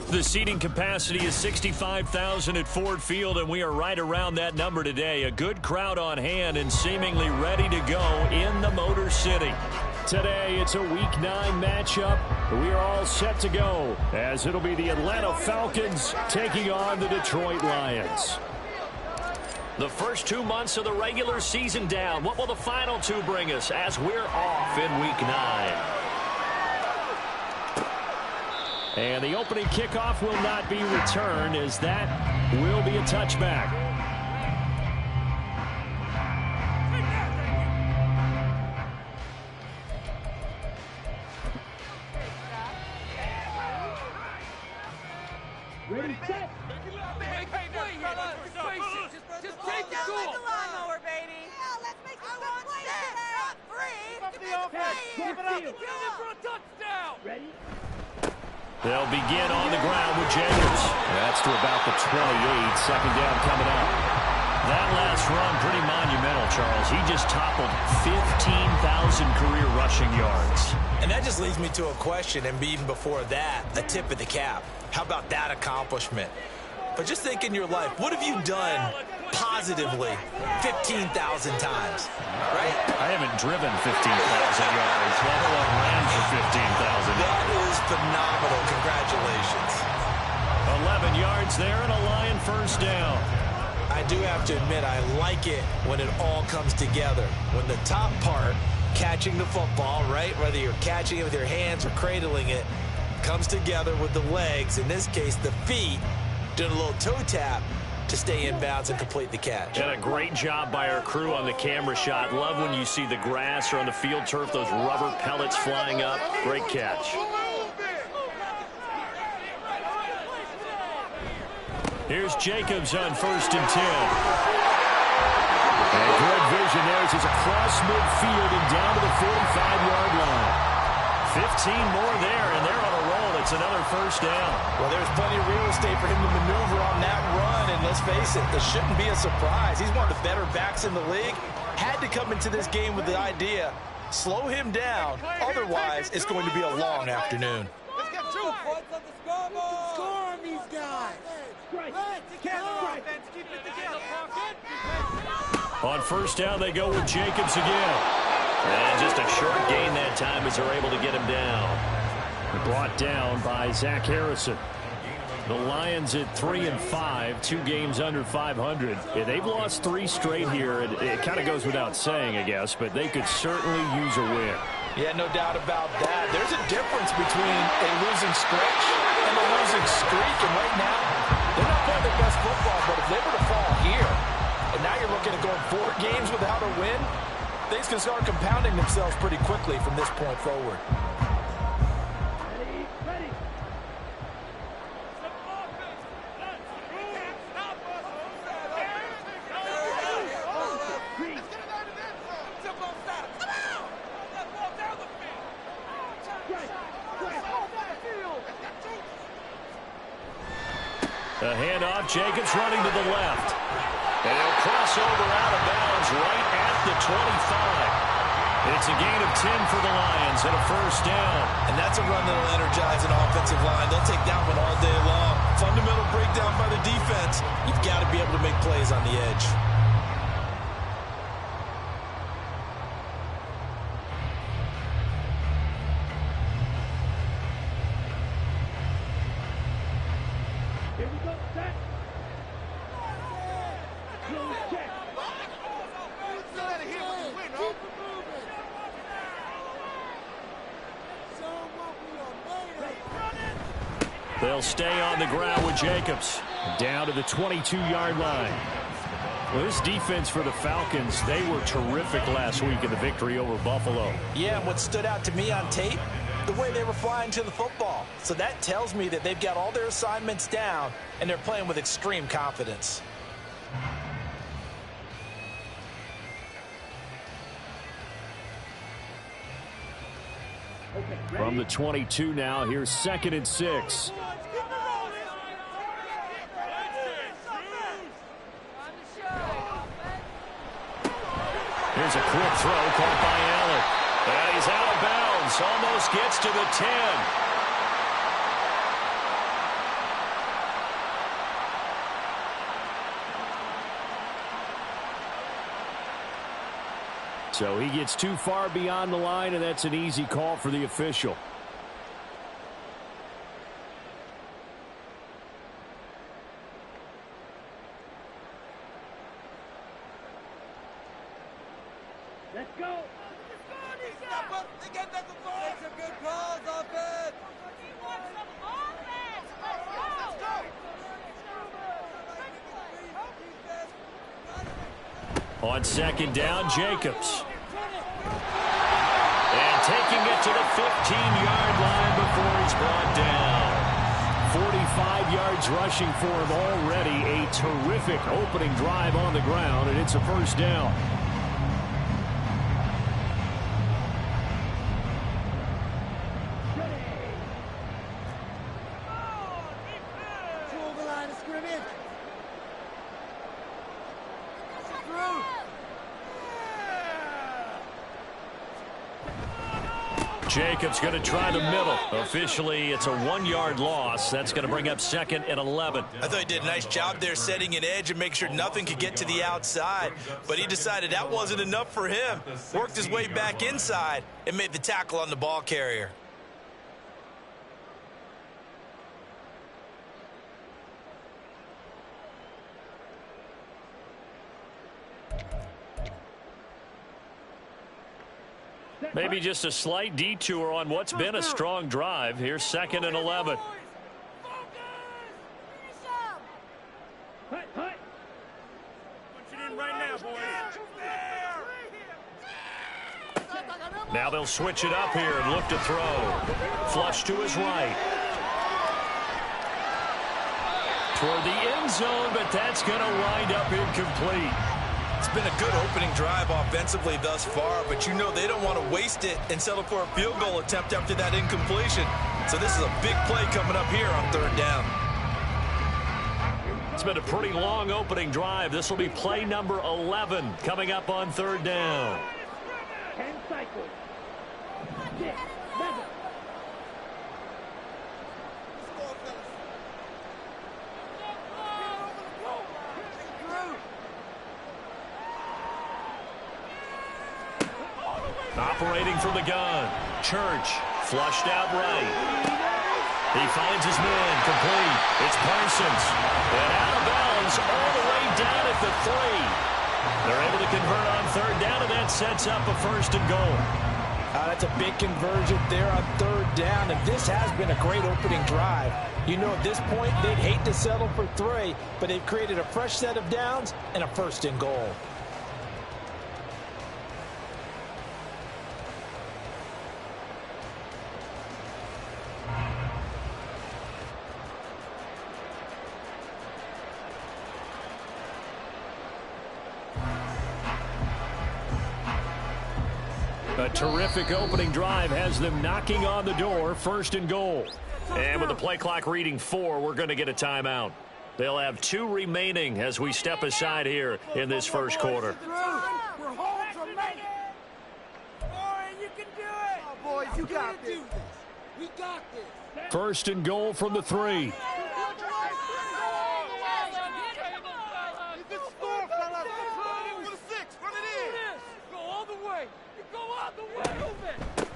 The seating capacity is 65,000 at Ford Field, and we are right around that number today. A good crowd on hand and seemingly ready to go in the Motor City. Today, it's a Week 9 matchup. We are all set to go, as it'll be the Atlanta Falcons taking on the Detroit Lions. The first 2 months of the regular season down. What will the final 2 bring us as we're off in Week 9? And the opening kickoff will not be returned, as that will be a touchback. Ready, set. Just take it cool. Like a lawnmower, baby. Yeah, let's make some good plays today. Not free. Keep it up. Kill it for a touchdown. Ready? They'll begin on the ground with Jacobs. That's to about the 28. Second down coming up. That last run, pretty monumental, Charles. He just toppled 15,000 career rushing yards. And that just leads me to a question, and even before that, a tip of the cap. How about that accomplishment? But just think in your life, what have you done positively 15,000 times, right? I haven't driven 15,000 yards, let alone ran for 15,000. That is phenomenal. Congratulations. 11 yards there and a Lion first down. I do have to admit, I like it when it all comes together. When the top part, catching the football, right, whether you're catching it with your hands or cradling it, comes together with the legs, in this case the feet, doing a little toe tap to stay in bounds and complete the catch. And a great job by our crew on the camera shot. Love when you see the grass or on the field turf, those rubber pellets flying up. Great catch. Here's Jacobs on 1st and 10. And good vision there as he's across midfield and down to the 45-yard line. 15 more there, and they're on a roll. It's another first down. Well, there's plenty of real estate for him to maneuver on that run, and let's face it, this shouldn't be a surprise. He's one of the better backs in the league. Had to come into this game with the idea, slow him down, otherwise it's going to be a long afternoon. Let's get 2 points on the scoreboard. Score on these guys. Keep it together, on first down, they go with Jacobs again. And just a short gain that time as they're able to get him down. Brought down by Zach Harrison. The Lions at 3-5, 2 games under 500. Yeah, they've lost 3 straight here. It kind of goes without saying, I guess, but they could certainly use a win. Yeah, no doubt about that. There's a difference between a losing stretch and a losing streak, and right now, they're not playing their best football, but if they were to fall here, and now you're looking at going 4 games without a win, things can start compounding themselves pretty quickly from this point forward. The handoff, Jacobs running to the left. And he'll cross over out of bounds right at the 25. It's a gain of 10 for the Lions and a first down. And that's a run that will energize an offensive line. They'll take that one all day long. Fundamental breakdown by the defense. You've got to be able to make plays on the edge. They'll stay on the ground with Jacobs. Down to the 22-yard line. Well, this defense for the Falcons, they were terrific last week in the victory over Buffalo. Yeah, and what stood out to me on tape, the way they were flying to the football. So that tells me that they've got all their assignments down, and they're playing with extreme confidence. From the 22 now, here's 2nd and 6. Here's a quick throw caught by Allen. And he's out of bounds. Almost gets to the 10. So he gets too far beyond the line, and that's an easy call for the official. Let's go. Make some good calls, offense. He wants some offense. Let's go. On second down, Jacobs. And taking it to the 15-yard line before he's brought down. 45 yards rushing for him already. A terrific opening drive on the ground, and it's a first down. Jacobs going to try the middle. Officially, it's a 1-yard loss. That's going to bring up second and 11. I thought he did a nice job there setting an edge and make sure nothing could get to the outside. But he decided that wasn't enough for him. Worked his way back inside and made the tackle on the ball carrier. Maybe just a slight detour on what's been a strong drive. Here's second and 11. Now they'll switch it up here and look to throw. Flush to his right. Toward the end zone, but that's going to wind up incomplete. It's been a good opening drive offensively thus far, but you know they don't want to waste it and settle for a field goal attempt after that incompletion. So this is a big play coming up here on third down. It's been a pretty long opening drive. This will be play number 11 coming up on third down. 10 cycles. Operating from the gun. Church flushed out right. He finds his man complete. It's Parsons. And out of bounds all the way down at the 3. They're able to convert on third down, and that sets up a first and goal. That's a big conversion there on third down, and this has been a great opening drive. You know, at this point, they'd hate to settle for 3, but they've created a fresh set of downs and a first and goal. A terrific opening drive has them knocking on the door, first and goal. And with the play clock reading 4, we're going to get a timeout. They'll have 2 remaining as we step aside here in this first quarter. We're home to make it. Boy, you can do it. Oh, boys, you got this. We got this. First and goal from the 3.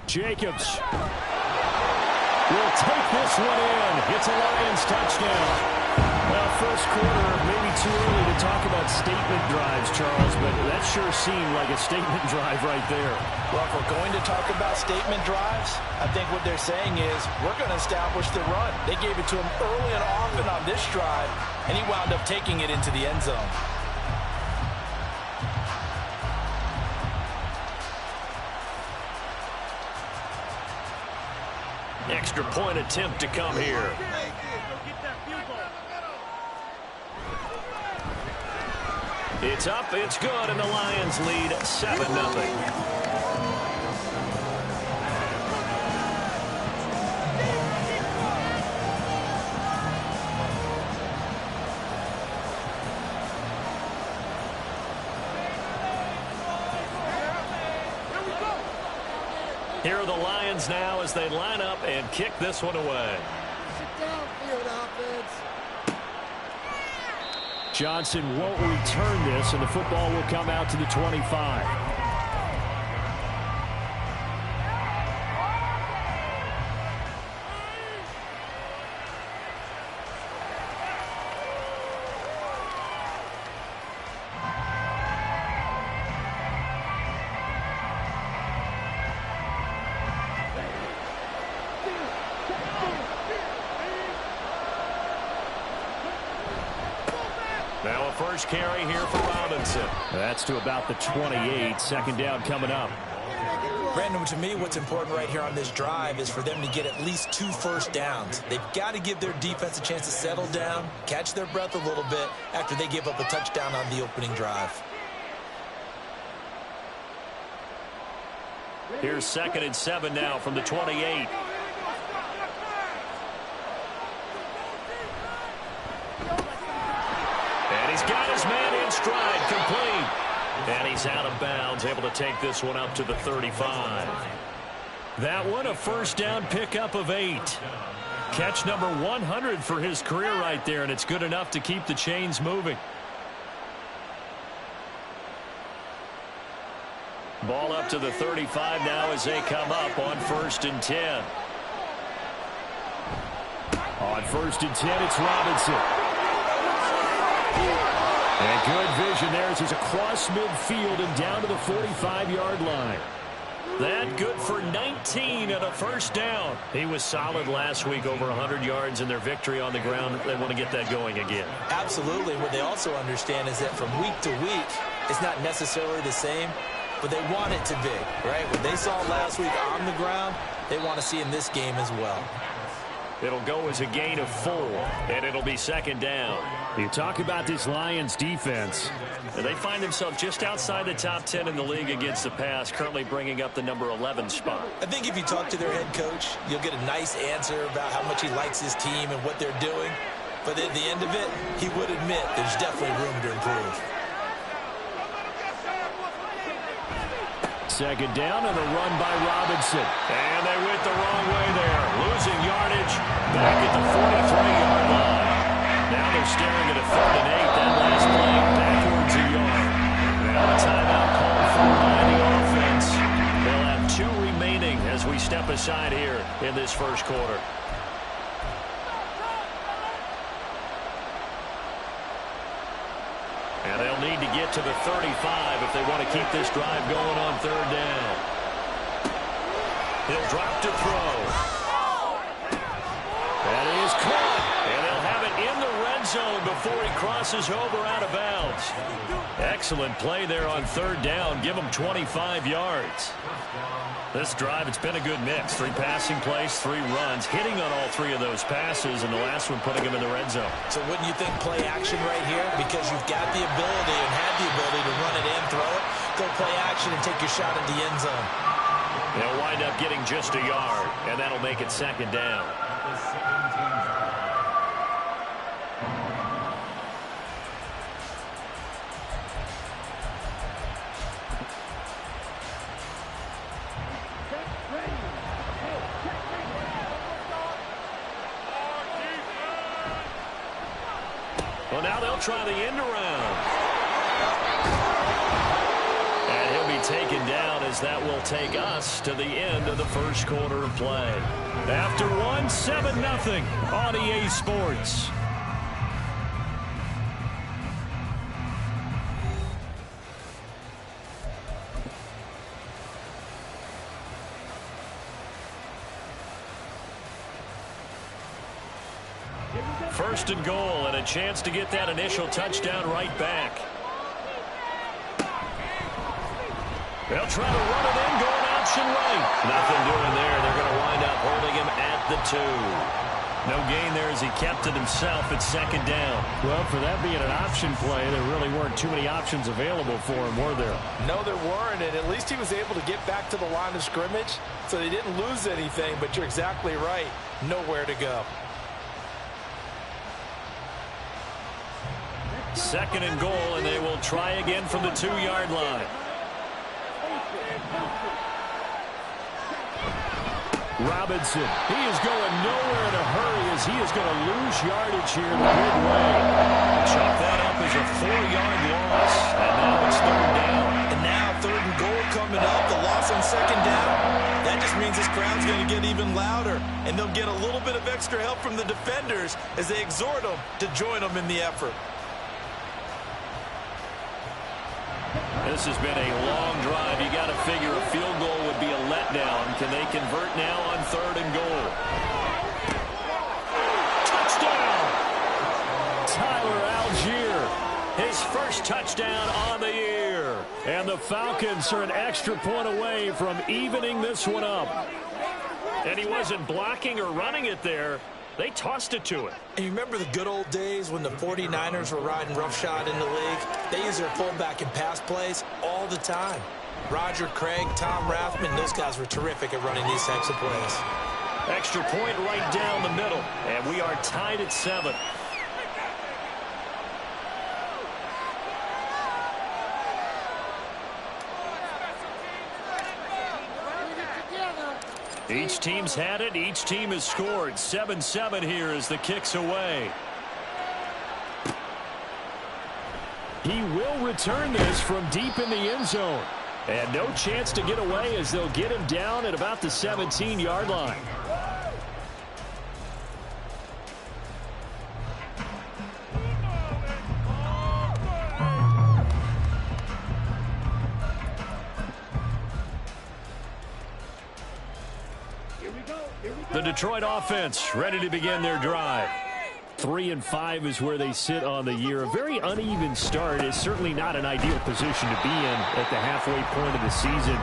Jacobs will take this one in. It's a Lions touchdown. Well, first quarter, maybe too early to talk about statement drives, Charles, but that sure seemed like a statement drive right there. Well, if we're going to talk about statement drives, I think what they're saying is we're going to establish the run. They gave it to him early and often on this drive, and he wound up taking it into the end zone. Extra point attempt to come here. It's up, it's good, and the Lions lead 7-0. Here are the Lions now as they line up and kick this one away. Sit down, field offense. Johnson won't return this, and the football will come out to the 25. Now a first carry here for Robinson. That's to about the 28. Second down coming up. Brandon, to me, what's important right here on this drive is for them to get at least 2 first downs. They've got to give their defense a chance to settle down, catch their breath a little bit after they give up a touchdown on the opening drive. Here's 2nd and 7 now from the 28. And he's got his man in stride, complete. And he's out of bounds, able to take this one up to the 35. That one, a first down pickup of 8. Catch number 100 for his career right there, and it's good enough to keep the chains moving. Ball up to the 35 now as they come up on 1st and 10. On 1st and 10, it's Robinson. And good vision there as he's across midfield and down to the 45-yard line. That good for 19 and a first down. He was solid last week, over 100 yards in their victory on the ground. They want to get that going again. Absolutely. What they also understand is that from week to week, it's not necessarily the same, but they want it to be, right? What they saw last week on the ground, they want to see in this game as well. It'll go as a gain of 4, and it'll be 2nd down. You talk about this Lions defense. And they find themselves just outside the top 10 in the league against the pass, currently bringing up the number 11 spot. I think if you talk to their head coach, you'll get a nice answer about how much he likes his team and what they're doing. But at the end of it, he would admit there's definitely room to improve. 2nd down and a run by Robinson. And they went the wrong way there. Losing yardage back at the 43-yard line. Now they're staring at a 3rd and 8. That last play backwards a yard. Now a timeout called for by the offense. They'll have 2 remaining as we step aside here in this first quarter. And they'll need to get to the 35 if they want to keep this drive going on 3rd down. He'll drop to throw. That is caught. And they'll have it in the red zone before he crosses over out of bounds. Excellent play there on 3rd down. Give him 25 yards. This drive, it's been a good mix. 3 passing plays, 3 runs, hitting on all 3 of those passes, and the last one putting him in the red zone. So wouldn't you think play action right here? Because you've got the ability and had the ability to run it and throw it. Go play action and take your shot at the end zone. They'll wind up getting just a yard, and that'll make it 2nd down. Well, now they'll try the end around. And he'll be taken down as that will take us to the end of the first quarter of play. After 1, 7-0 on EA Sports. First and goal, and a chance to get that initial touchdown right back. They'll try to run it in, going option right. Nothing doing there. They're going to wind up holding him at the 2. No gain there as he kept it himself at 2nd down. Well, for that being an option play, there really weren't too many options available for him, were there? No, there weren't, and at least he was able to get back to the line of scrimmage, so they didn't lose anything, but you're exactly right. Nowhere to go. 2nd and goal, and they will try again from the 2-yard line. Robinson, he is going nowhere in a hurry as he is going to lose yardage here the good way. Chalk that up as a 4-yard loss, and now it's 3rd down. And now 3rd and goal coming up, the loss on 2nd down. That just means this crowd's going to get even louder, and they'll get a little bit of extra help from the defenders as they exhort them to join them in the effort. This has been a long drive. You got to figure a field goal would be a letdown. Can they convert now on 3rd and goal? Touchdown! Tyler Algier his first touchdown on the year. And the Falcons are an extra point away from evening this one up. And he wasn't blocking or running it there. They tossed it to him. And you remember the good old days when the 49ers were riding roughshod in the league? They used their fullback in pass plays all the time. Roger Craig, Tom Rathman, those guys were terrific at running these types of plays. Extra point right down the middle. And we are tied at 7. Each team's had it. Each team has scored. 7-7 here as the kick's away. He will return this from deep in the end zone. And no chance to get away as they'll get him down at about the 17-yard line. The Detroit offense ready to begin their drive. 3-5 is where they sit on the year. A very uneven start is certainly not an ideal position to be in at the halfway point of the season.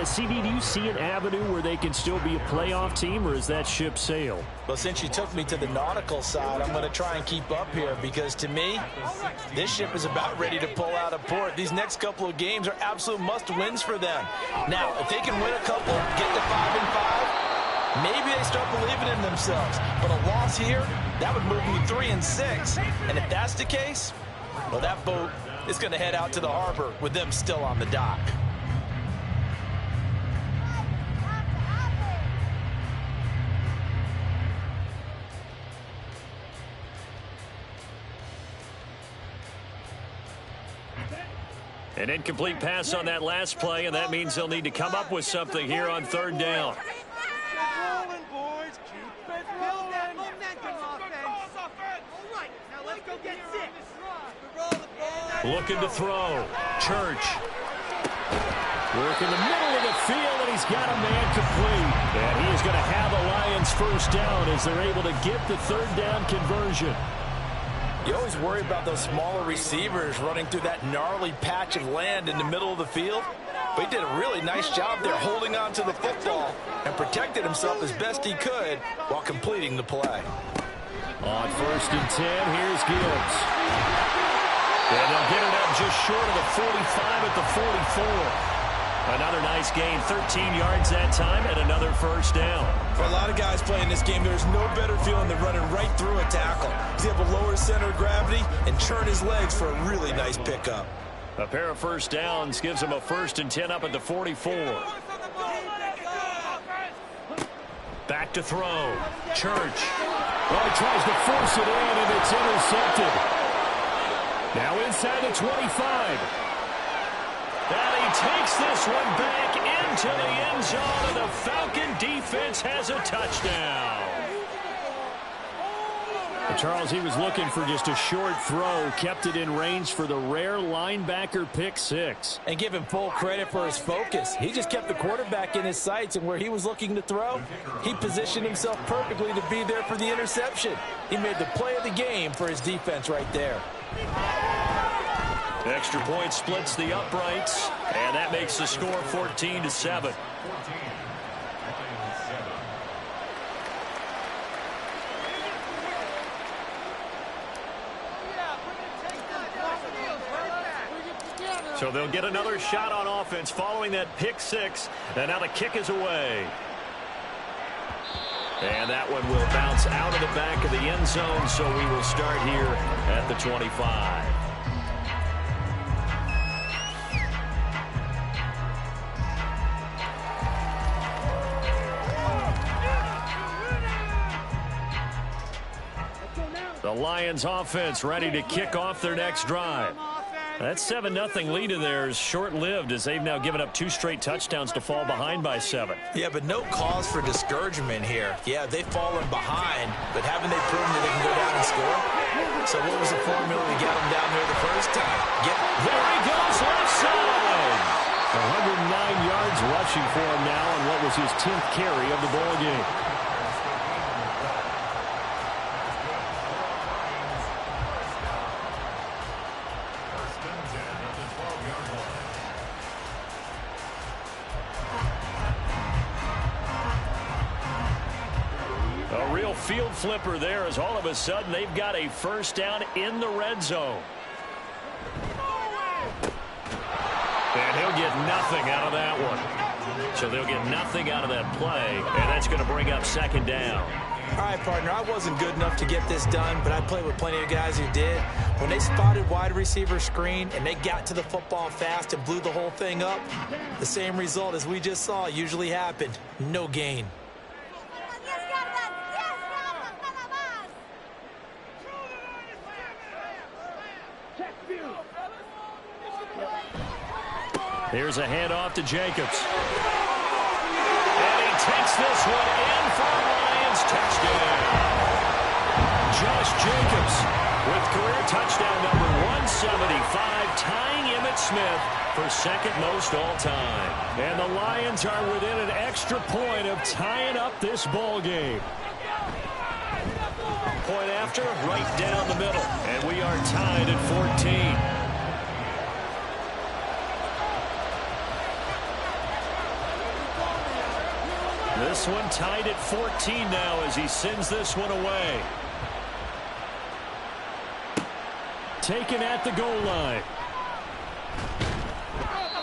CD, do you see an avenue where they can still be a playoff team, or is that ship sailed? Well, since you took me to the nautical side, I'm going to try and keep up here because, to me, this ship is about ready to pull out of port. These next couple of games are absolute must-wins for them. Now, if they can win a couple, get to 5-5, maybe they start believing in themselves. But a loss here, that would move me 3-6. And if that's the case, well, that boat is going to head out to the harbor with them still on the dock. An incomplete pass on that last play, and that means they'll need to come up with something here on third down. Looking to throw. Church. Work in the middle of the field, and he's got a man complete. And he is going to have a Lions first down as they're able to get the third down conversion. You always worry about those smaller receivers running through that gnarly patch of land in the middle of the field. But he did a really nice job there holding on to the football and protected himself as best he could while completing the play. On 1st and 10, here's Gibbs. And they'll get it up just short of the 45 at the 44. Another nice gain, 13 yards that time, and another first down. For a lot of guys playing this game, there's no better feeling than running right through a tackle. He's able to lower center of gravity and churn his legs for a really nice pickup. A pair of first downs gives him a 1st and 10 up at the 44. Back to throw. Church. Well, he tries to force it in, and it's intercepted. Now inside the 25. And he takes this one back into the end zone, and the Falcon defense has a touchdown. Charles, he was looking for just a short throw, kept it in range for the rare linebacker pick 6. And give him full credit for his focus. He just kept the quarterback in his sights, and where he was looking to throw, he positioned himself perfectly to be there for the interception. He made the play of the game for his defense right there. Extra point splits the uprights, and that makes the score 14-7. So they'll get another shot on offense following that pick 6, and now the kick is away. And that one will bounce out of the back of the end zone, so we will start here at the 25. The Lions offense ready to kick off their next drive. That 7-0 lead of theirs short-lived as they've now given up 2 straight touchdowns to fall behind by 7. Yeah, but no cause for discouragement here. Yeah, they've fallen behind, but haven't they proven that they can go down and score? So what was the formula to get them down there the first time? There he goes, left side. 109 yards rushing for him now on what was his 10th carry of the ball game. field flipper there as all of a sudden they've got a first down in the red zone. And he'll get nothing out of that one. So they'll get nothing out of that play, and that's going to bring up second down. All right, partner, I wasn't good enough to get this done, but I played with plenty of guys who did. When they spotted wide receiver screen and they got to the football fast and blew the whole thing up, the same result as we just saw usually happened. No gain. Here's a handoff to Jacobs. And he takes this one in for a Lions touchdown. Josh Jacobs with career touchdown number 175, tying Emmitt Smith for second most all time. And the Lions are within an extra point of tying up this ball game. Point after, right down the middle. And we are tied at 14. This one tied at 14 now as he sends this one away. Taken at the goal line.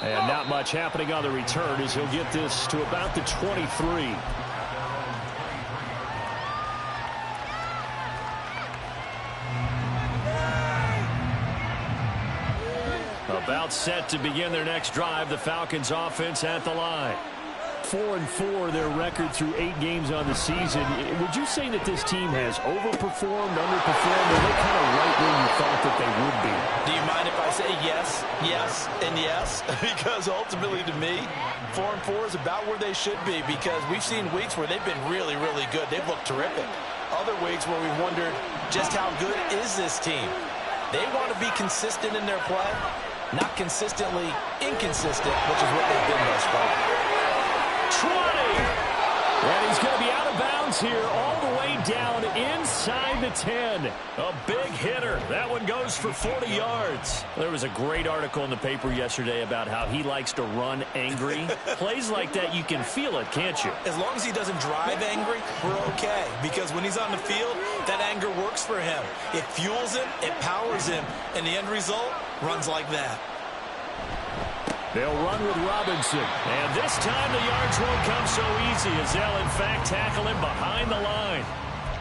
And not much happening on the return as he'll get this to about the 23. About set to begin their next drive. The Falcons offense at the line. 4-4 their record through 8 games on the season. Would you say that this team has overperformed, underperformed, or they're kind of right where you thought that they would be? Do you mind if I say yes, yes, and yes? Because ultimately to me, 4-4 is about where they should be, because we've seen weeks where they've been really, really good. They've looked terrific. Other weeks where we've wondered just how good is this team. They want to be consistent in their play, not consistently inconsistent, which is what they've been thus far. 20. And he's going to be out of bounds here all the way down inside the 10. A big hitter. That one goes for 40 yards. There was a great article in the paper yesterday about how he likes to run angry. Plays like that, you can feel it, can't you? As long as he doesn't drive angry, we're okay. Because when he's on the field, that anger works for him. It fuels him, it powers him, and the end result runs like that. They'll run with Robinson. And this time the yards won't come so easy as they'll, in fact, tackle him behind the line.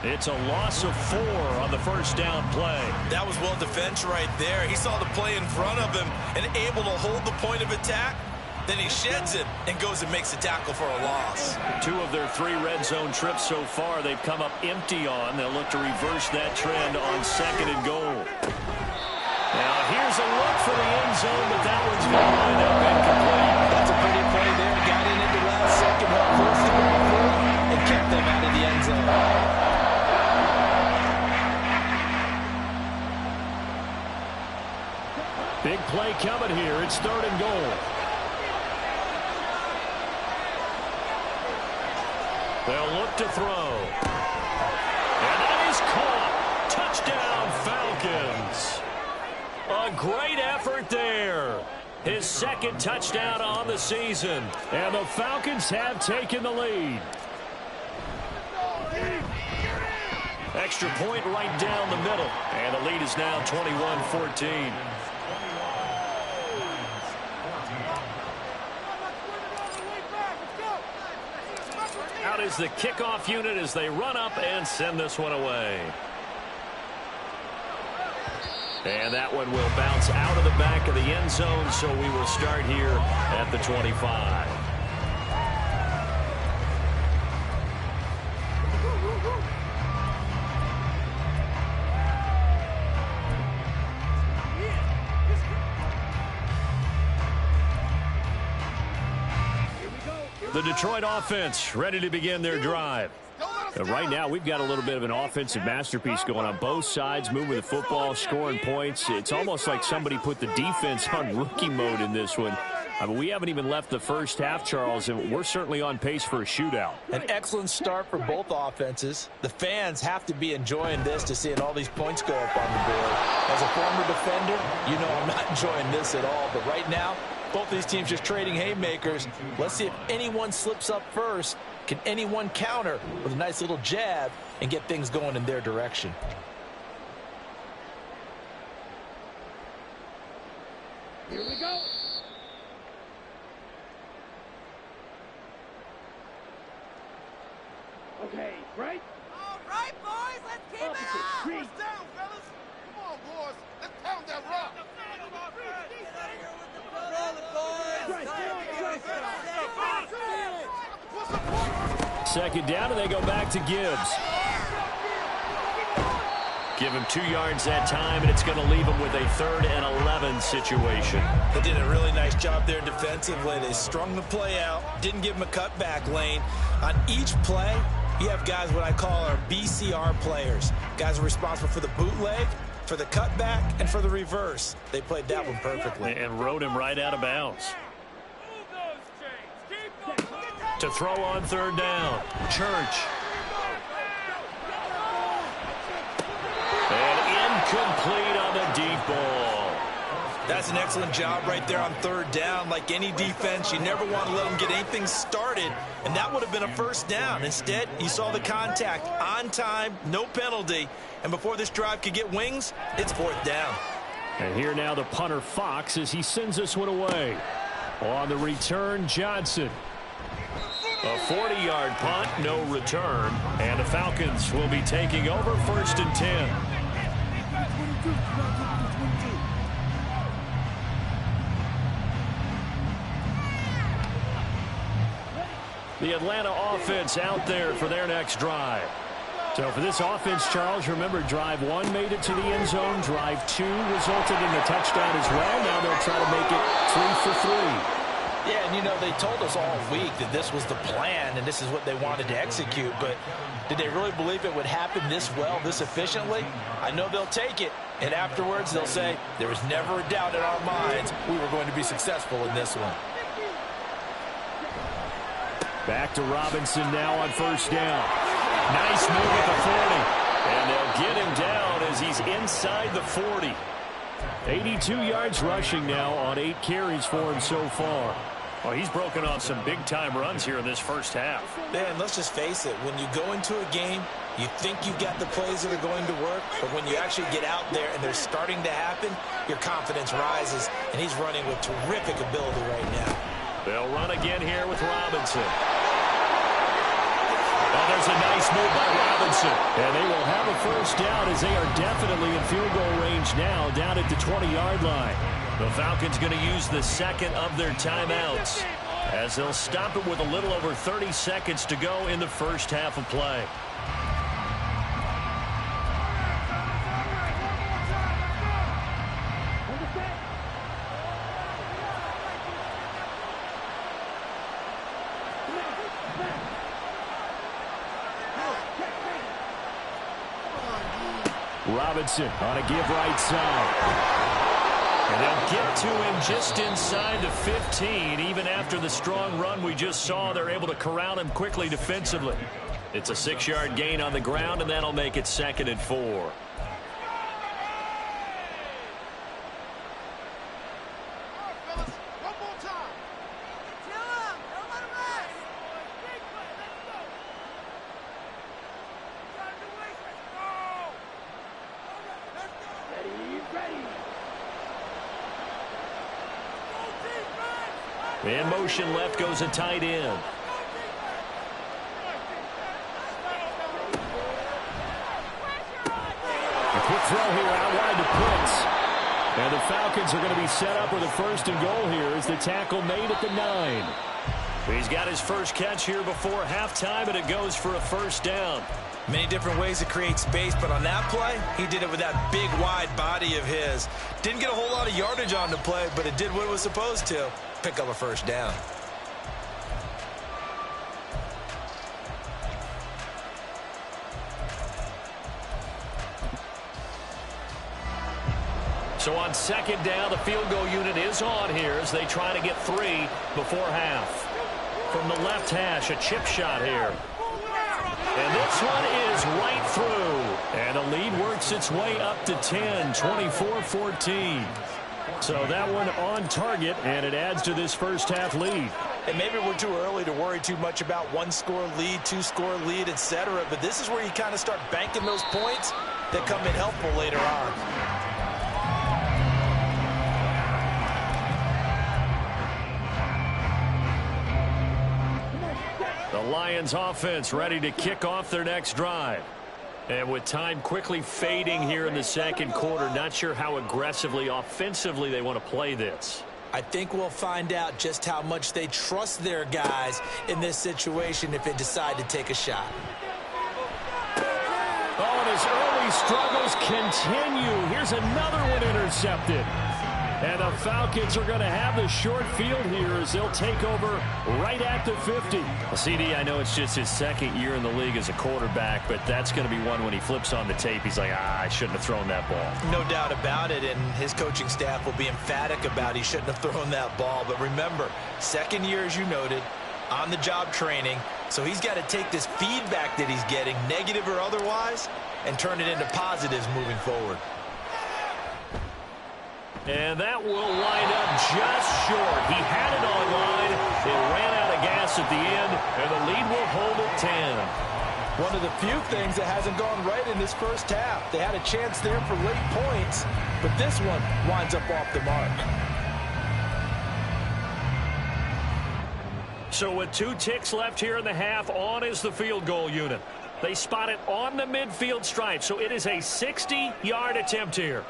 It's a loss of 4 on the first down play. That was well defense right there. He saw the play in front of him and able to hold the point of attack. Then he sheds it and goes and makes a tackle for a loss. 2 of their 3 red zone trips so far they've come up empty on. They'll look to reverse that trend on 2nd and goal. Now here's a look for the end zone, but that one's going to wind up incomplete. That's a pretty play there. Got in at the last second, held close to going forward, and kept them out of the end zone. Big play coming here. It's 3rd and goal. They'll look to throw. And that is caught. Touchdown, Falcons. A great effort there. His 2nd touchdown on the season. And the Falcons have taken the lead. Extra point right down the middle. And the lead is now 21-14. Out is the kickoff unit as they run up and send this one away. And that one will bounce out of the back of the end zone, so we will start here at the 25. The Detroit offense ready to begin their drive. Right now, we've got a little bit of an offensive masterpiece going on both sides, moving the football, scoring points. It's almost like somebody put the defense on rookie mode in this one. I mean, we haven't even left the first half, Charles, and we're certainly on pace for a shootout. An excellent start for both offenses. The fans have to be enjoying this to seeing all these points go up on the board. As a former defender, you know I'm not enjoying this at all. But right now, both these teams just trading haymakers. Let's see if anyone slips up first Can anyone counter with a nice little jab and get things going in their direction? Here we go. Okay, right? All right, boys, let's keep it up. First down, fellas. Come on, boys. Let's pound that rock. Second down, and they go back to Gibbs. Give him 2 yards that time, and it's going to leave him with a 3rd and 11 situation. They did a really nice job there defensively. They strung the play out, didn't give him a cutback lane. On each play, you have guys what I call our BCR players. Guys are responsible for the bootleg, for the cutback, and for the reverse. They played that one perfectly. And rode him right out of bounds. To throw on 3rd down. Church. And incomplete on the deep ball. That's an excellent job right there on 3rd down. Like any defense, you never want to let them get anything started, and that would have been a 1st down. Instead, you saw the contact on time, no penalty, and before this drive could get wings, it's 4th down. And here now the punter Fox as he sends this one away. On the return, Johnson. A 40-yard punt, no return, and the Falcons will be taking over 1st and 10. The Atlanta offense out there for their next drive. So for this offense, Charles, remember drive 1 made it to the end zone. Drive 2 resulted in a touchdown as well. Now they'll try to make it 3 for 3. Yeah, and you know, they told us all week that this was the plan and this is what they wanted to execute, but did they really believe it would happen this well, this efficiently? I know they'll take it, and afterwards they'll say, there was never a doubt in our minds we were going to be successful in this one. Back to Robinson now on 1st down. Nice move at the 40. And they'll get him down as he's inside the 40. 82 yards rushing now on 8 carries for him so far. Well, he's broken off some big-time runs here in this first half. Man, let's just face it. When you go into a game, you think you've got the plays that are going to work, but when you actually get out there and they're starting to happen, your confidence rises, and he's running with terrific ability right now. They'll run again here with Robinson. Oh, there's a nice move by Robinson. And they will have a 1st down as they are definitely in field goal range now down at the 20-yard line. The Falcons going to use the 2nd of their timeouts as they'll stop it with a little over 30 seconds to go in the first half of play. Robinson on a give right side. And they'll get to him just inside the 15. Even after the strong run we just saw, they're able to corral him quickly defensively. It's a 6-yard gain on the ground, and that'll make it 2nd and 4. In motion left goes a tight end. A quick throw here out wide to Pitts. And the Falcons are going to be set up with a 1st and goal here as the tackle made at the 9. He's got his first catch here before halftime, and it goes for a 1st down. Many different ways to create space, but on that play, he did it with that big, wide body of his. Didn't get a whole lot of yardage on the play, but it did what it was supposed to. Pick up a 1st down. So on 2nd down, the field goal unit is on here as they try to get 3 before half. From the left hash, a chip shot here. And this one is right through. And the lead works its way up to 10, 24-14. So that one on target, and it adds to this first half lead. And maybe we're too early to worry too much about one-score lead, two-score lead, etc. But this is where you kind of start banking those points that come in helpful later on. The Lions offense ready to kick off their next drive. And with time quickly fading here in the second quarter, not sure how aggressively, offensively they want to play this. I think we'll find out just how much they trust their guys in this situation if they decide to take a shot. Oh, and his early struggles continue. Here's another one intercepted. And the Falcons are going to have the short field here as they'll take over right at the 50. Well, CD, I know it's just his second year in the league as a quarterback, but that's going to be one when he flips on the tape. He's like, I shouldn't have thrown that ball. No doubt about it, and his coaching staff will be emphatic about he shouldn't have thrown that ball. But remember, second year, as you noted, on-the-job training, so he's got to take this feedback that he's getting, negative or otherwise, and turn it into positives moving forward. And that will line up just short. He had it on line. It ran out of gas at the end, and the lead will hold at 10. One of the few things that hasn't gone right in this first half. They had a chance there for late points, but this one winds up off the mark. So with 2 ticks left here in the half, on is the field goal unit. They spot it on the midfield stripe, so it is a 60-yard attempt here.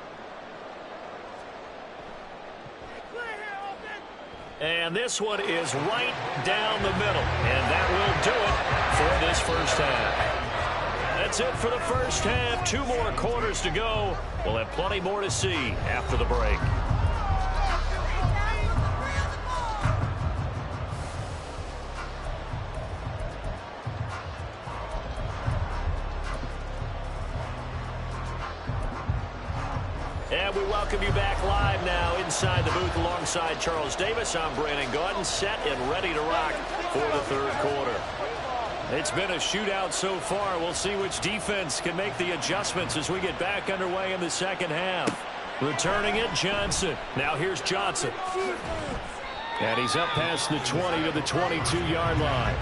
And this one is right down the middle. And that will do it for this first half. That's it for the first half. 2 more quarters to go. We'll have plenty more to see after the break. And we welcome you back live now inside the booth alongside Charles Davis. I'm Brandon Gaudin, set and ready to rock for the third quarter. It's been a shootout so far. We'll see which defense can make the adjustments as we get back underway in the second half. Returning it, Johnson. Now here's Johnson. And he's up past the 20 to the 22-yard line.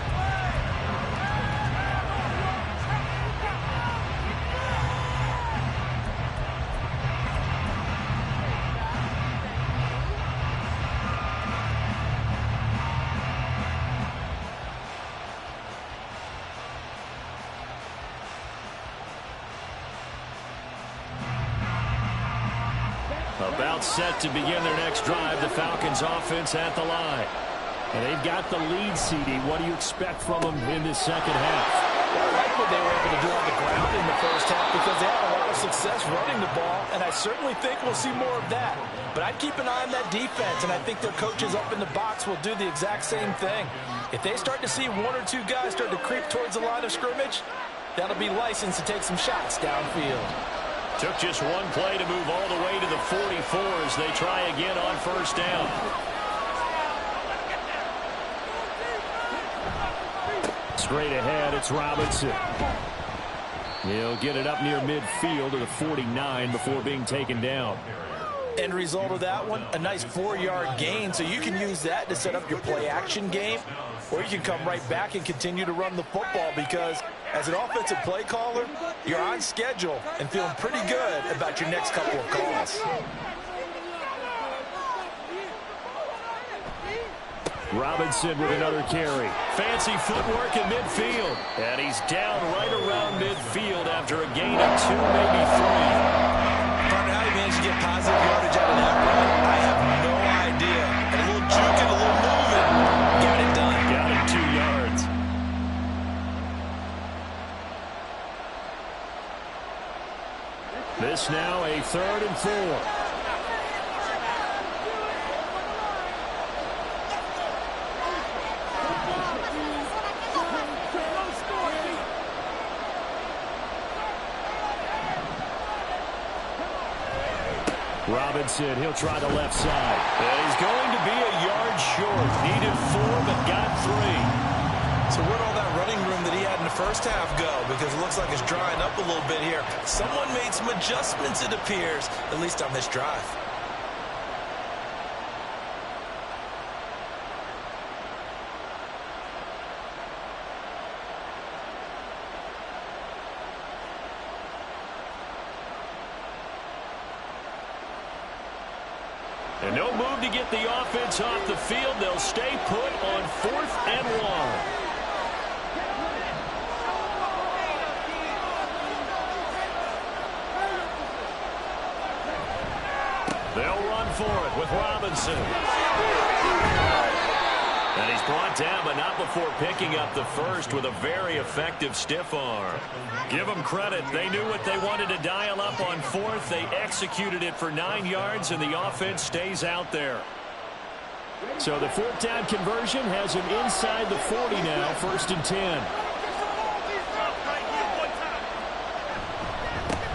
About set to begin their next drive. The Falcons offense at the line. And they've got the lead, CD. What do you expect from them in this second half? Well, I like what they were able to do on the ground in the first half because they had a lot of success running the ball, and I certainly think we'll see more of that. But I'd keep an eye on that defense, and I think their coaches up in the box will do the exact same thing. If they start to see 1 or 2 guys start to creep towards the line of scrimmage, that'll be licensed to take some shots downfield. Took just one play to move all the way to the 44 as they try again on first down. Straight ahead, it's Robinson. He'll get it up near midfield to the 49 before being taken down. End result of that one, a nice 4-yard gain, so you can use that to set up your play-action game, or you can come right back and continue to run the football because as an offensive play caller, you're on schedule and feeling pretty good about your next couple of calls. Robinson with another carry. Fancy footwork in midfield. And he's down right around midfield after a gain of 2, maybe 3. Partner, how he managed to get positive yardage out of that run, I have no idea. And a little juke and a little movement, got it done. Got it 2 yards. This now a 3rd and 4. Robinson, he'll try the left side. And he's going to be a yard short. Needed 4, but got 3. So where'd all that running room that he had in the first half go? Because it looks like it's drying up a little bit here. Someone made some adjustments, it appears, at least on this drive. And no move to get the offense off the field. They'll stay put on 4th and 1. They'll run for it with Robinson. And he's brought down, but not before picking up the first with a very effective stiff arm. Give them credit. They knew what they wanted to dial up on 4th. They executed it for 9 yards, and the offense stays out there. So the 4th down conversion has him inside the 40 now, 1st and 10.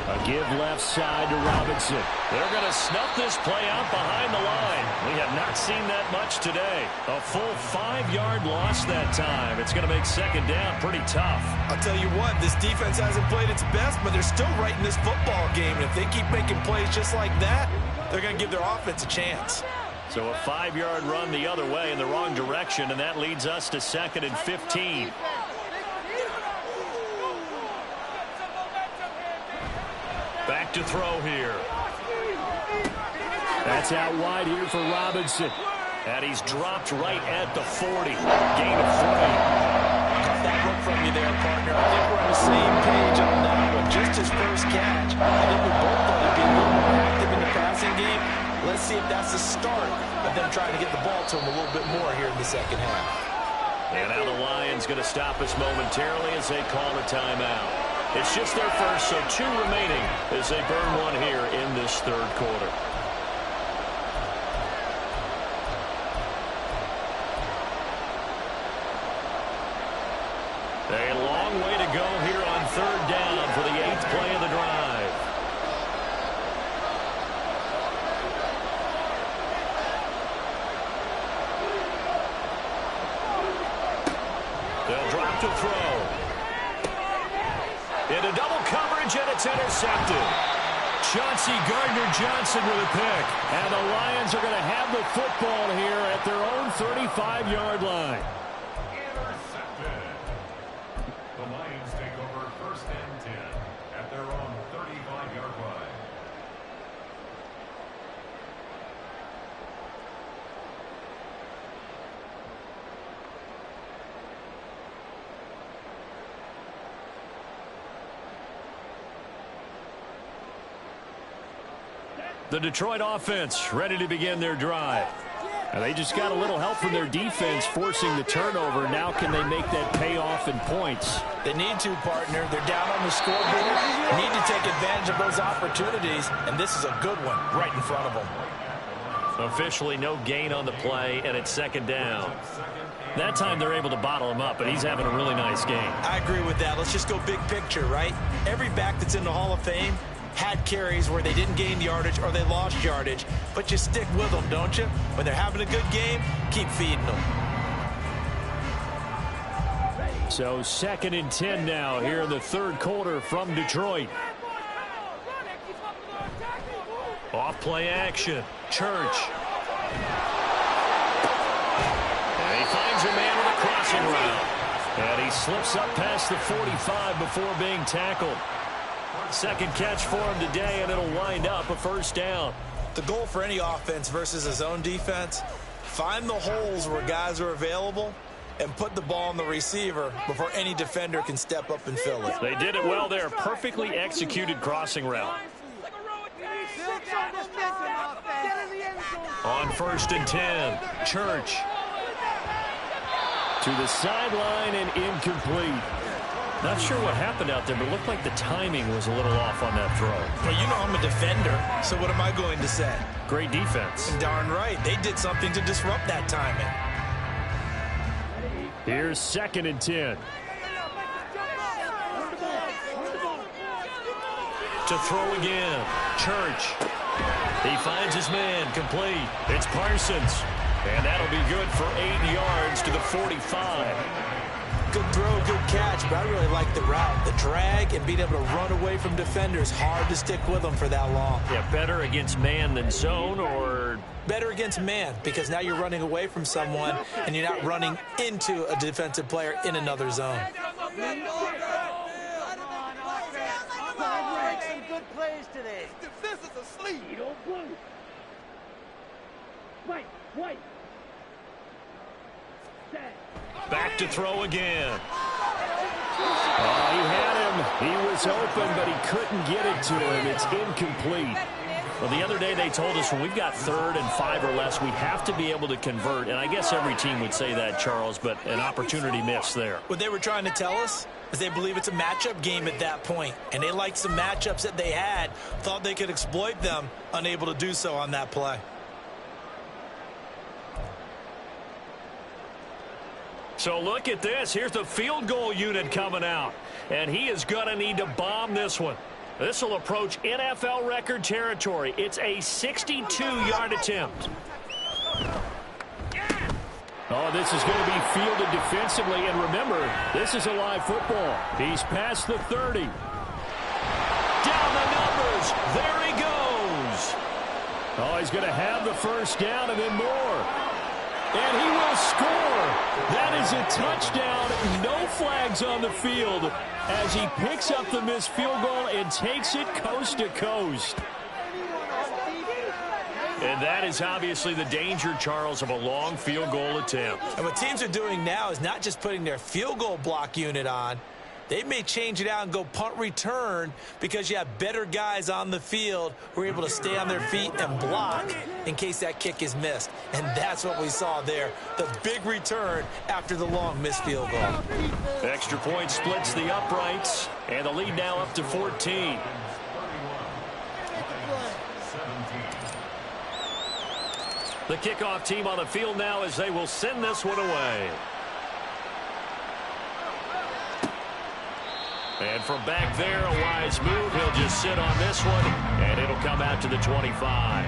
A give left side to Robinson. They're going to snuff this play out behind the line. We have not seen that much today. A full 5-yard loss that time. It's going to make 2nd down pretty tough. I'll tell you what, this defense hasn't played its best, but they're still right in this football game. And if they keep making plays just like that, they're going to give their offense a chance. So a 5-yard run the other way in the wrong direction, and that leads us to 2nd and 15. Back to throw here. That's out wide here for Robinson. And he's dropped right at the 40. Gain of 3. Caught that look from you there, partner. I think we're on the same page on that one. Just his first catch. I think we both thought he'd be a little more active in the passing game. Let's see if that's the start of them trying to get the ball to him a little bit more here in the 2nd half. And now the Lions going to stop us momentarily as they call a timeout. It's just their first, so 2 remaining as they burn 1 here in this 3rd quarter. A long way to go here on 3rd down for the 8th play of the drive. They'll drop to throw. Into double coverage, and it's intercepted. Chauncey Gardner-Johnson with a pick. And the Lions are going to have the football here at their own 35-yard line. Intercepted. The Lions take over 1st and 10 at their own 35-yard line. The Detroit offense ready to begin their drive. And they just got a little help from their defense forcing the turnover. Now can they make that pay off in points? They need to, partner. They're down on the scoreboard. Need to take advantage of those opportunities, and this is a good one right in front of them. Officially no gain on the play, and it's 2nd down. That time they're able to bottle him up, but he's having a really nice game. I agree with that. Let's just go big picture, right? Every back that's in the Hall of Fame had carries where they didn't gain yardage or they lost yardage, but you stick with them, don't you? When they're having a good game, keep feeding them. So 2nd and 10 now here in the 3rd quarter from Detroit. Off play action. Church. And he finds a man with a crossing route. And he slips up past the 45 before being tackled. 2nd catch for him today, and it'll wind up a 1st down. The goal for any offense versus his own defense, find the holes where guys are available and put the ball on the receiver before any defender can step up and fill it. They did it well there. Perfectly executed crossing route. On 1st and 10, Church. To the sideline and incomplete. Not sure what happened out there, but it looked like the timing was a little off on that throw. Well, you know I'm a defender, so what am I going to say? Great defense. Darn right. They did something to disrupt that timing. Here's 2nd and 10. To throw again. Church. He finds his man. Complete. It's Parsons. And that'll be good for 8 yards to the 45. Good throw, good catch, but I really like the route. The drag and being able to run away from defenders, hard to stick with them for that long. Yeah, better against man than zone, or better against man, because now you're running away from someone and you're not running into a defensive player in another zone. Good plays today. Defense is asleep. Back to throw again. Oh, he had him. He was open, but he couldn't get it to him. It's incomplete. Well, the other day they told us when we've got 3rd and 5 or less, we have to be able to convert. And I guess every team would say that, Charles, but an opportunity missed there. What they were trying to tell us is they believe it's a matchup game at that point. And they liked some matchups that they had, thought they could exploit them, unable to do so on that play. So look at this. Here's the field goal unit coming out. And he is going to need to bomb this one. This will approach NFL record territory. It's a 62-yard attempt. Oh, this is going to be fielded defensively. And remember, this is a live football. He's past the 30. Down the numbers. There he goes. Oh, he's going to have the first down and then more. And he will score. That is a touchdown. No flags on the field as he picks up the missed field goal and takes it coast to coast. And that is obviously the danger, Charles, of a long field goal attempt. And what teams are doing now is not just putting their field goal block unit on. They may change it out and go punt return because you have better guys on the field who are able to stay on their feet and block in case that kick is missed. And that's what we saw there, the big return after the long missed field goal. Extra point splits the uprights, and the lead now up to 14. The kickoff team on the field now as they will send this one away. And from back there, a wise move. He'll just sit on this one, and it'll come out to the 25.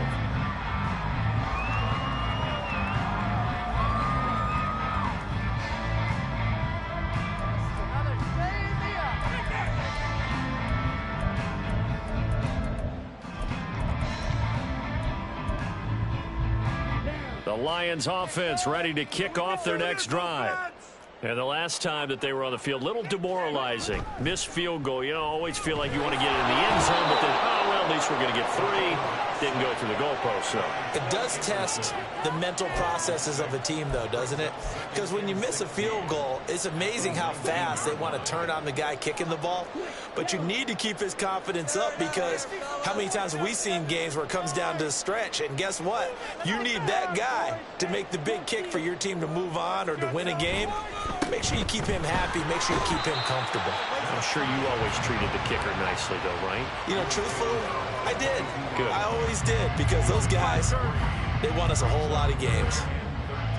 The Lions offense ready to kick off their next drive. And the last time that they were on the field, little demoralizing. Missed field goal. You know, always feel like you want to get in the end zone, but then, oh, well, at least we're going to get 3. Didn't go through the goalpost, though. It does test the mental processes of a team, though, doesn't it? Because when you miss a field goal, it's amazing how fast they want to turn on the guy kicking the ball. But you need to keep his confidence up because how many times have we seen games where it comes down to the stretch? And guess what? You need that guy to make the big kick for your team to move on or to win a game. Make sure you keep him happy. Make sure you keep him comfortable. I'm sure you always treated the kicker nicely, though, right? You know, truthfully, I did. Good. I always did because those guys, they won us a whole lot of games.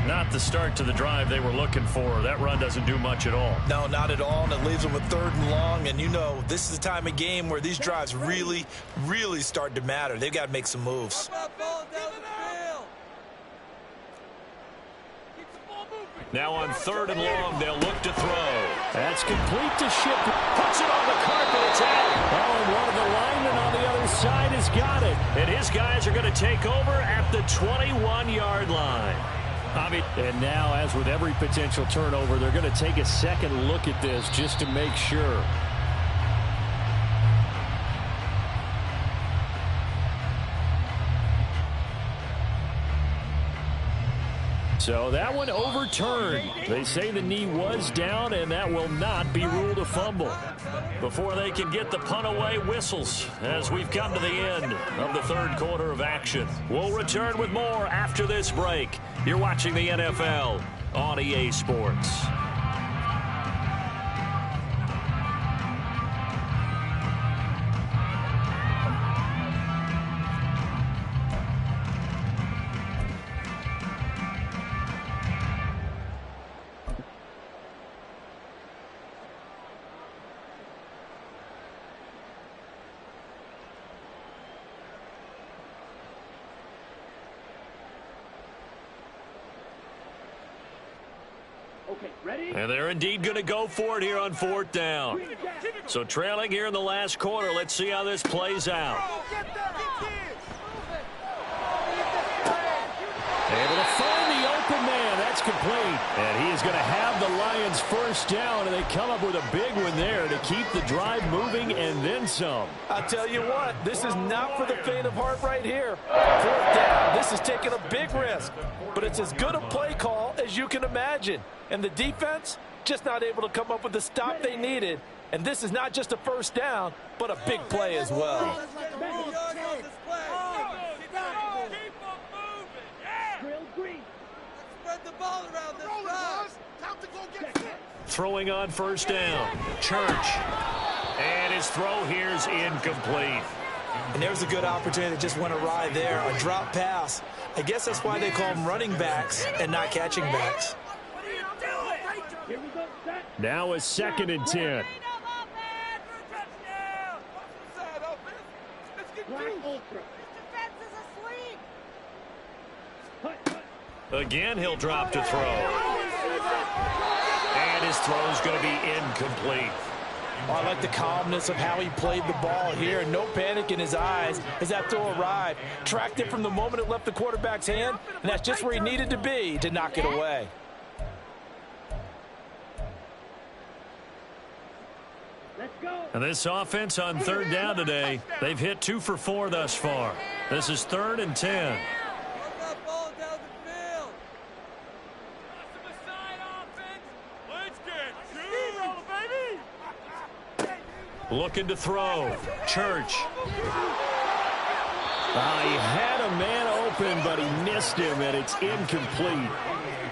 Not the start to the drive they were looking for. That run doesn't do much at all. No, not at all, and it leaves them with 3rd and long. And you know, this is the time of game where these drives really, really start to matter. They've got to make some moves. Now on 3rd and long, they'll look to throw. That's complete to Ship. Puts it on the carpet. It's out. Oh, and one of the linemen on the other side has got it. And his guys are going to take over at the 21-yard line. And now, as with every potential turnover, they're going to take a second look at this just to make sure. So that one overturned. They say the knee was down, and that will not be ruled a fumble. Before they can get the punt away, whistles as we've come to the end of the 3rd quarter of action. We'll return with more after this break. You're watching the NFL on EA Sports. And they're indeed going to go for it here on 4th down. So trailing here in the last quarter. Let's see how this plays out. Able to find the open man. That's complete. And he is going to have the Lions first down, and they come up with a big one there to keep the drive moving and then some. I'll tell you what, this is not for the faint of heart right here. Fourth down, this is taking a big risk, but it's as good a play call as you can imagine. And the defense just not able to come up with the stop they needed. And this is not just a first down, but a big play as well. Throwing on first down. Church. And his throw here's incomplete. And there's a good opportunity that just went awry there. A drop pass. I guess that's why they call them running backs and not catching backs. Now a 2nd and 10. Again, he'll drop to throw. And his throw's going to be incomplete. Oh, I like the calmness of how he played the ball here. No panic in his eyes as that throw arrived. Tracked it from the moment it left the quarterback's hand, and that's just where he needed to be to knock it away. And this offense on 3rd down today, they've hit 2 for 4 thus far. This is 3rd and 10. Looking to throw. Church. He had a man open, but he missed him, and it's incomplete.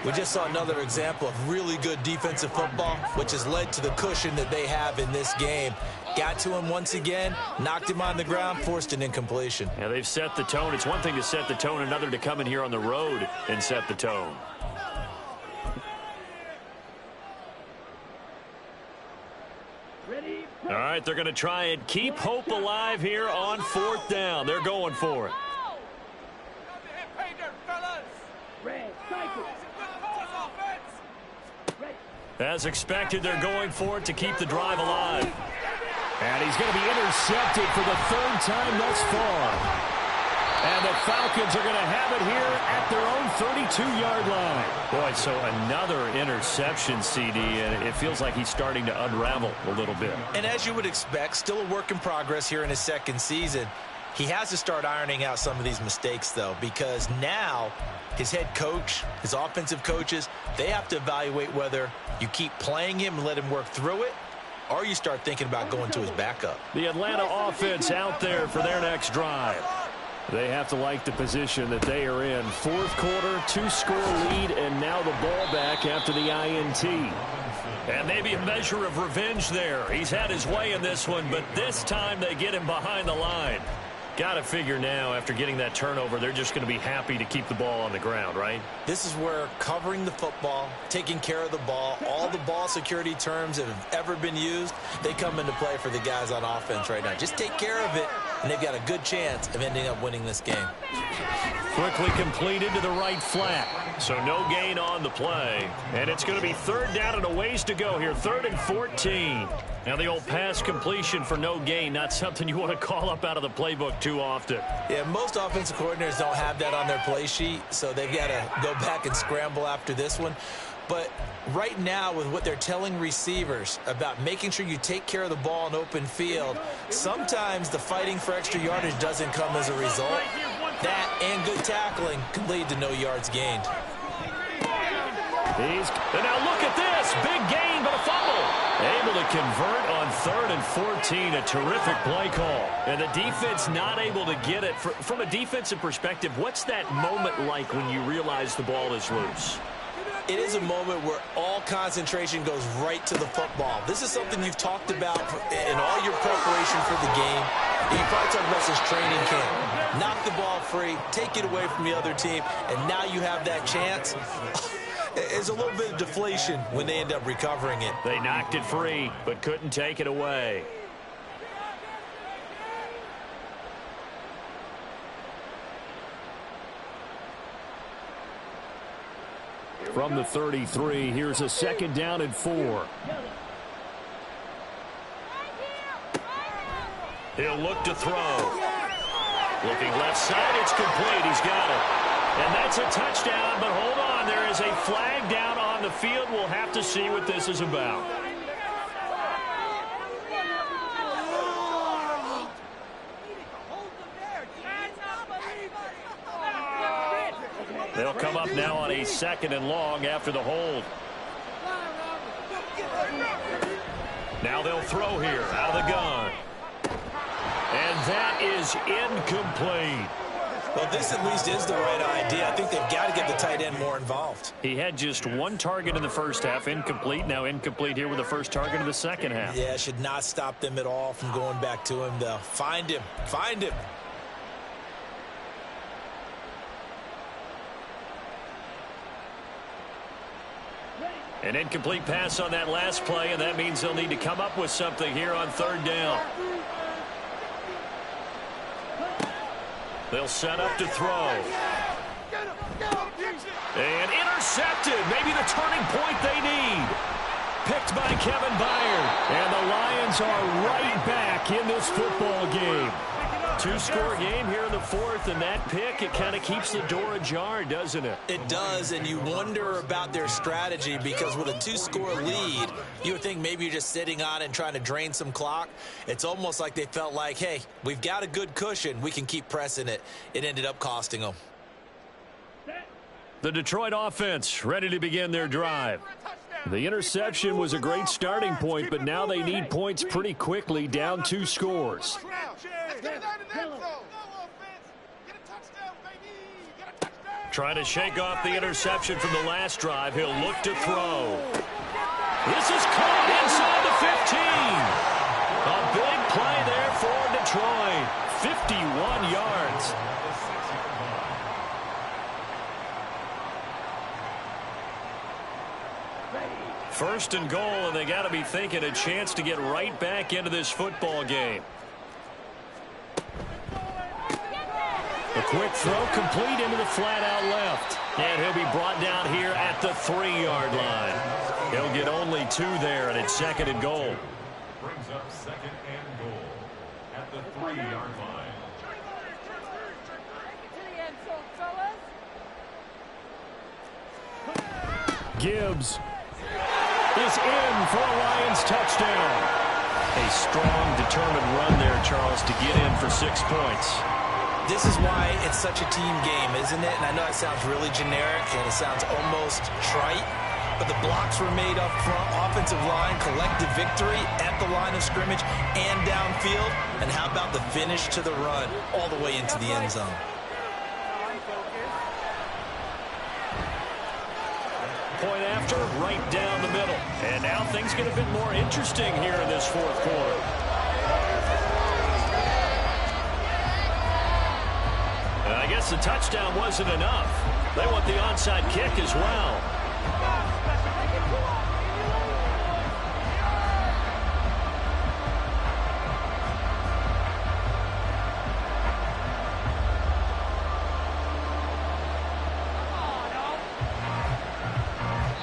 We just saw another example of really good defensive football, which has led to the cushion that they have in this game. Got to him once again, knocked him on the ground, forced an incompletion. Yeah, they've set the tone. It's one thing to set the tone, another to come in here on the road and set the tone. All right, they're going to try and keep hope alive here on 4th down. They're going for it. As expected, they're going for it to keep the drive alive. And he's going to be intercepted for the 3rd time thus far. And the Falcons are going to have it here at their own 32-yard line. Boy, so another interception, CD, and it feels like he's starting to unravel a little bit. And as you would expect, still a work in progress here in his 2nd season. He has to start ironing out some of these mistakes, though, because now his head coach, his offensive coaches, they have to evaluate whether you keep playing him and let him work through it, or you start thinking about going to his backup. The Atlanta offense out there for their next drive. They have to like the position that they are in. 4th quarter, 2-score lead, and now the ball back after the INT. And maybe a measure of revenge there. He's had his way in this one, but this time they get him behind the line. Got to figure now, after getting that turnover, they're just going to be happy to keep the ball on the ground, right? This is where covering the football, taking care of the ball, all the ball security terms that have ever been used, they come into play for the guys on offense right now. Just take care of it, and they've got a good chance of ending up winning this game. Quickly completed to the right flat. So no gain on the play. And it's going to be 3rd down and a ways to go here. 3rd and 14. Now the old pass completion for no gain, not something you want to call up out of the playbook too often. Yeah, most offensive coordinators don't have that on their play sheet, so they've got to go back and scramble after this one. But right now, with what they're telling receivers about making sure you take care of the ball in open field, sometimes the fighting for extra yardage doesn't come as a result. That and good tackling can lead to no yards gained. And now look at this. Big gain, but a fumble. Able to convert on 3rd and 14. A terrific play call. And the defense not able to get it. From a defensive perspective, what's that moment like when you realize the ball is loose? It is a moment where all concentration goes right to the football. This is something you've talked about in all your preparation for the game. You probably talked about since training camp. Knock the ball free, take it away from the other team, and now you have that chance. There's a little bit of deflation when they end up recovering it. They knocked it free, but couldn't take it away. From the 33, here's a 2nd down and 4. He'll look to throw. Looking left side, it's complete. He's got it. And that's a touchdown, but hold on. There is a flag down on the field. We'll have to see what this is about. They'll come up now on a 2nd and long after the hold. Now they'll throw here out of the gun. And that is incomplete. Well, this at least is the right idea. I think they've got to get the tight end more involved. He had just 1 target in the first half, incomplete. Now incomplete here with the first target in the second half. Yeah, should not stop them at all from going back to him, though. Find him. Find him. An incomplete pass on that last play, and that means they'll need to come up with something here on 3rd down. They'll set up to throw. And intercepted. Maybe the turning point they need. Picked by Kevin Byard. And the Lions are right back in this football game. 2-score game here in the 4th, and that pick, it kind of keeps the door ajar, doesn't it? It does, and you wonder about their strategy because with a 2-score lead, you would think maybe you're just sitting on it and trying to drain some clock. It's almost like they felt like, hey, we've got a good cushion. We can keep pressing it. It ended up costing them. The Detroit offense ready to begin their drive. The interception was a great starting point, but now they need points pretty quickly, down 2 scores. Trying to shake off the interception from the last drive. He'll look to throw. This is caught inside the 15. A big play there for Detroit. 51 yards. First and goal, and they got to be thinking a chance to get right back into this football game. A quick throw complete into the flat out left. And he'll be brought down here at the 3-yard line. He'll get only 2 there, and it's 2nd and goal. Brings up 2nd and goal at the 3-yard line. Gibbs is in for a Lions touchdown. A strong, determined run there, Charles, to get in for 6 points. This is why it's such a team game, isn't it? And I know it sounds really generic and it sounds almost trite, but the blocks were made up front, offensive line, collective victory at the line of scrimmage and downfield. And how about the finish to the run all the way into the end zone? Point after, right down the middle. And now things get a bit more interesting here in this 4th quarter. And I guess the touchdown wasn't enough. They want the onside kick as well.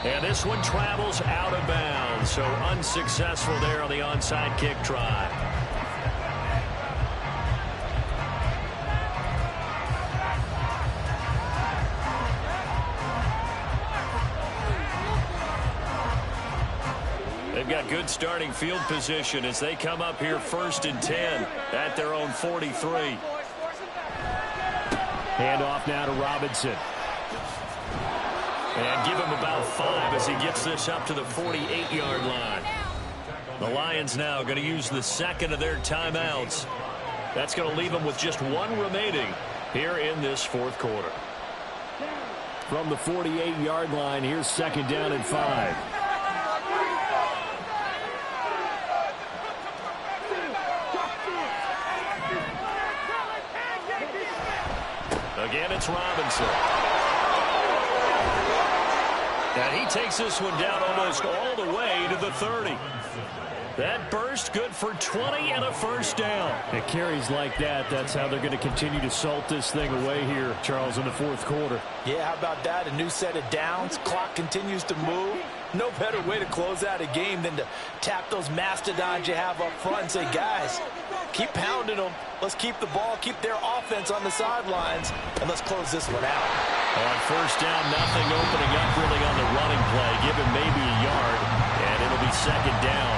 And this one travels out of bounds, so unsuccessful there on the onside kick try. They've got good starting field position as they come up here 1st and 10 at their own 43. Hand off now to Robinson. And give him about 5 as he gets this up to the 48-yard line. The Lions now going to use the 2nd of their timeouts. That's going to leave them with just 1 remaining here in this 4th quarter. From the 48-yard line, here's 2nd down and 5. Again, it's Robinson. And he takes this one down almost all the way to the 30. That burst good for 20 and a 1st down. It carries like that. That's how they're going to continue to salt this thing away here, Charles, in the 4th quarter. Yeah, how about that? A new set of downs. Clock continues to move. No better way to close out a game than to tap those mastodons you have up front and say, guys, Keep pounding them. Let's keep the ball, keep their offense on the sidelines, and let's close this one out. On first down, nothing opening up really on the running play. Give him maybe a yard, and it'll be second down.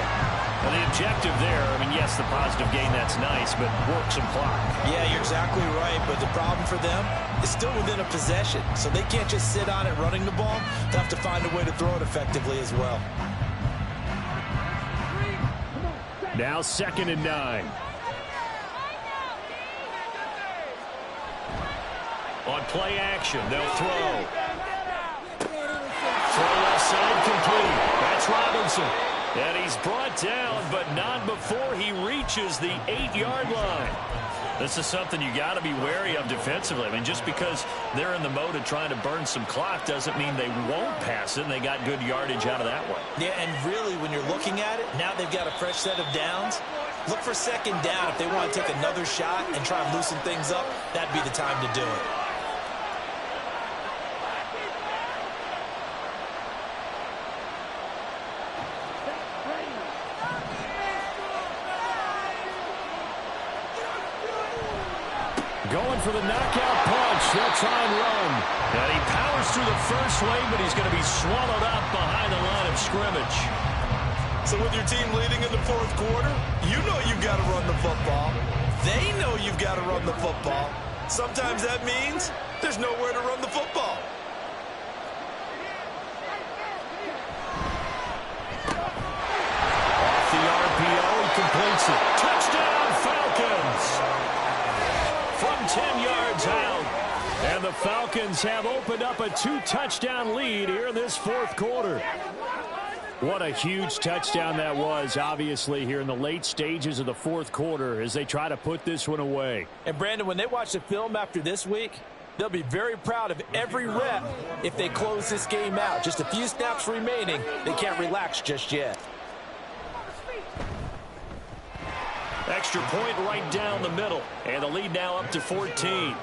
Well, the objective there, I mean, yes, the positive gain, that's nice, but work some clock. Yeah, you're exactly right, but the problem for them is still within a possession, so they can't just sit on it running the ball. They have to find a way to throw it effectively as well. Now 2nd and 9. On play action, they'll throw. Throw left side complete. That's Robinson. And he's brought down, but not before he reaches the 8-yard line. This is something you got to be wary of defensively. I mean, just because they're in the mode of trying to burn some clock doesn't mean they won't pass it, and they got good yardage out of that one. Yeah, and really, when you're looking at it, now they've got a fresh set of downs. Look for second down. If they want to take another shot and try and loosen things up, that'd be the time to do it. Going for the knockout punch. They'll try and run. And he powers through the first wave, but he's going to be swallowed up behind the line of scrimmage. So with your team leading in the fourth quarter, you know you've got to run the football. They know you've got to run the football. Sometimes that means there's nowhere to run the football. Off the RPO, he completes it. Touchdown, Falcons! From 10 yards out. And the Falcons have opened up a 2-touchdown lead here in this fourth quarter. What a huge touchdown that was, obviously, here in the late stages of the fourth quarter as they try to put this one away. And, Brandon, when they watch the film after this week, they'll be very proud of every rep if they close this game out. Just a few snaps remaining. They can't relax just yet. Extra point right down the middle. And the lead now up to 14. Falcons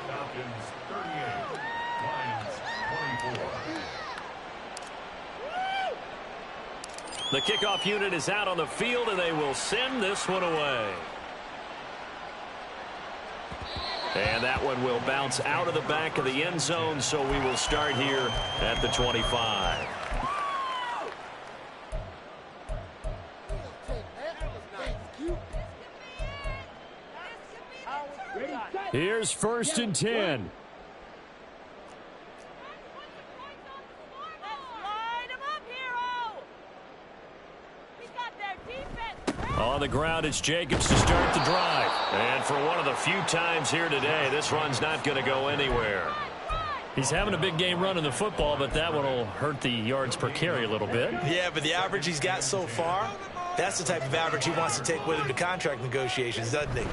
38, Lions 24. The kickoff unit is out on the field, and they will send this one away. And that one will bounce out of the back of the end zone, so we will start here at the 25. Here's 1st and 10. On the ground, it's Jacobs to start the drive. And for one of the few times here today, this run's not going to go anywhere. He's having a big game running the football, but that one will hurt the yards per carry a little bit. Yeah, but the average he's got so far, that's the type of average he wants to take with him to contract negotiations, doesn't he?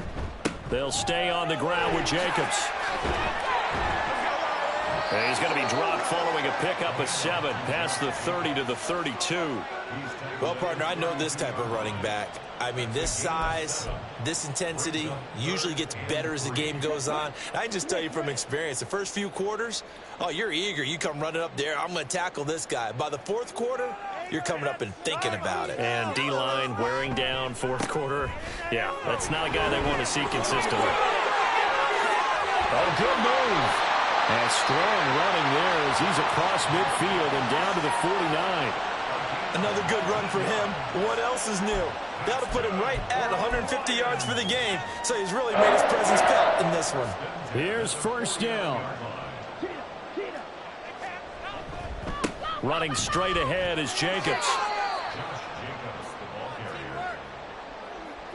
They'll stay on the ground with Jacobs. And he's going to be dropped following a pickup of 7 past the 30 to the 32. Well, partner, I know this type of running back. I mean, this size, this intensity usually gets better as the game goes on. I can just tell you from experience, the first few quarters, oh, you're eager. You come running up there, I'm going to tackle this guy. By the fourth quarter, you're coming up and thinking about it. And D-line wearing down fourth quarter. Yeah, that's not a guy they want to see consistently. Oh, good move. And strong running there as he's across midfield and down to the 49. Another good run for him. What else is new? That'll put him right at 150 yards for the game. So he's really made his presence felt in this one. Here's 1st down. Running straight ahead is Jacobs. Jacobs, the ball carrier.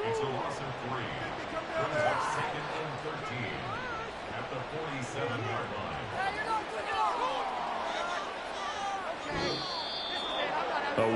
It's a loss of 3. Brings up 2nd and 13 at the 47-yard line.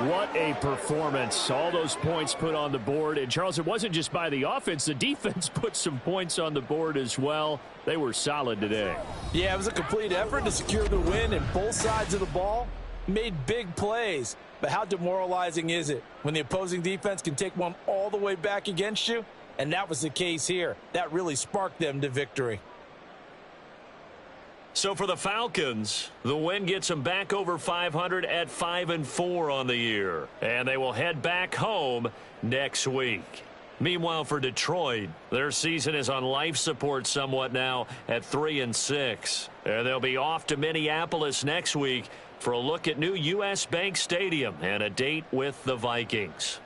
What a performance. All those points put on the board. And, Charles, it wasn't just by the offense. The defense put some points on the board as well. They were solid today. Yeah, it was a complete effort to secure the win, and both sides of the ball made big plays. But how demoralizing is it when the opposing defense can take one all the way back against you? And that was the case here. That really sparked them to victory. So for the Falcons, the win gets them back over 500 at 5-4 on the year. And they will head back home next week. Meanwhile, for Detroit, their season is on life support somewhat now at 3-6. They'll be off to Minneapolis next week for a look at new U.S. Bank Stadium and a date with the Vikings.